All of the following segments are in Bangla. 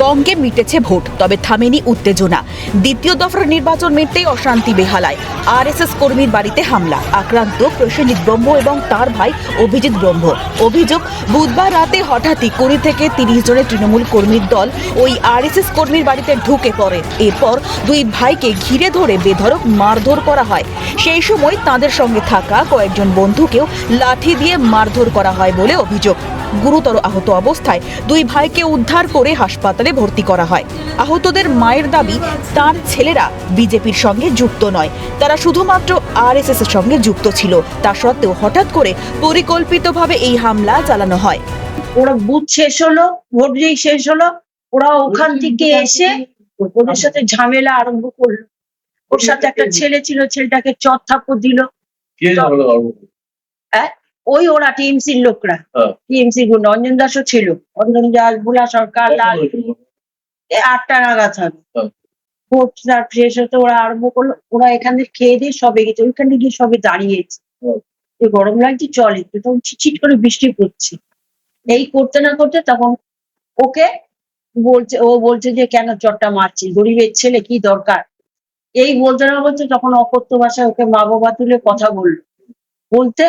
বঙ্গে মিটেছে ভোট, তবে থামেনি উত্তেজনা। দ্বিতীয় দফার নির্বাচন মিটতেই অশান্তি বেহালায়। আরএসএস কর্মীর বাড়িতে হামলা, আক্রান্ত প্রসেনজিৎ ব্রহ্ম এবং তার ভাই অভিজিৎ ব্রহ্ম। অভিযোগ, বুধবার রাতে হঠাৎই 20 থেকে 30 জনের তৃণমূল কর্মীর দল ওই আরএসএস কর্মীর বাড়িতে ঢুকে পড়ে। এরপর দুই ভাইকে ঘিরে ধরে বেধড়ক মারধর করা হয়। সেই সময় তাদের সঙ্গে থাকা কয়েকজন বন্ধুকেও লাঠি দিয়ে মারধর করা হয় বলে অভিযোগ। গুরুতর আহত অবস্থায় দুই ভাইকে উদ্ধার করে হাসপাতালে ভর্তি করা হয়। আহতদের মায়ের দাবি, তার ছেলেরা বিজেপির সঙ্গে যুক্ত নয়, তারা শুধুমাত্র আরএসএস এর সঙ্গে যুক্ত ছিল। তা সত্ত্বেও হঠাৎ করে পরিকল্পিতভাবে এই হামলা চালানো হয়। ওরা বুথ শেষ হলো, ভোট যেই শেষ হলো, ওরা ওখান থেকে এসে ওদের সাথে ঝামেলা আরম্ভ করলো। ওর সাথে একটা ছেলে ছিল, ছেলেটাকে চর থাপ্পড় দিল। ওই ওরা টিএমসির লোকরা, টিএমসি রঞ্জন দাসও ছিল, রঞ্জন দাস, বুলা সরকার, লাল 8টা নাগাদ হবে। ভোট শেষ হতে ওরা আরম্ভ করলো। ওরা এখানে খেয়ে দিয়ে সবে গেছে, ওইখানে গিয়ে সবে দাঁড়িয়েছে। গরম লাগছে, চল একটু, তখন ছিটছিট করে বৃষ্টি পড়ছে। এই করতে না করতে তখন ওকে বলছে যে কেন চটটা মারছি, গরিবের ছেলে, কি দরকার। এই বলতে না বলছে তখন অকথ্য ভাষায় ওকে মা বাবা তুলে কথা বলতে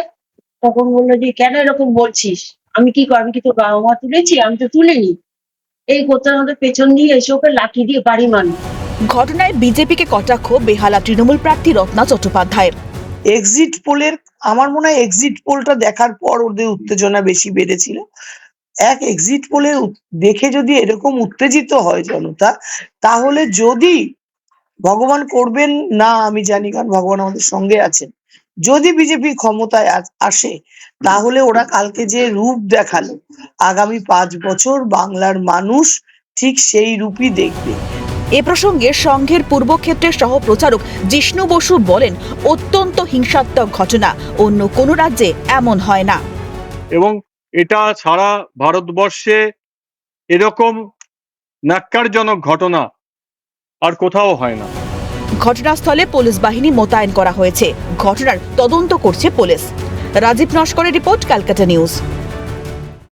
তখন বললো যে কেন এরকম বলছিস, আমি কি তোর বাবা মা তুলেছি, আমি তো তুলিনি। এই করতে আমাদের পেছন দিয়ে এসে ওকে লাঠি দিয়ে বাড়ি মারল। ঘটনায় বিজেপিকে কটাক্ষ বেহালা তৃণমূল প্রার্থী রত্না চট্টোপাধ্যায়ের। এক্সিট পোলের, আমার মনে হয় এক্সিট পোলটা দেখার পর ওদের উত্তেজনা বেশি বেড়েছিল। এক্সিট পোলের দেখে যদি এরকম উত্তেজিত হয় জনতা, তাহলে যদি ভগবান করবেন না, আমি জানি, কারণ ভগবান আমাদের সঙ্গে আছেন, যদি বিজেপি ক্ষমতায় আসে, তাহলে ওরা কালকে যে রূপ দেখালো, আগামী 5 বছর বাংলার মানুষ ঠিক সেই রূপই দেখবে। এ প্রসঙ্গে সংঘের পূর্বক্ষেত্রের সহ প্রচারক জিষ্ণু বসু বলেন, অত্যন্ত হিংসাত্মক ঘটনা, অন্য কোনো রাজ্যে এমন হয় না। এবং এটা সারা ভারতবর্ষে এরকম ন্যাক্কারজনক ঘটনা আর কোথাও হয় না। ঘটনাস্থলে পুলিশ বাহিনী মোতায়েন করা হয়েছে। ঘটনার তদন্ত করছে পুলিশ। রাজীব নস্করের রিপোর্ট, ক্যালকাটা নিউজ।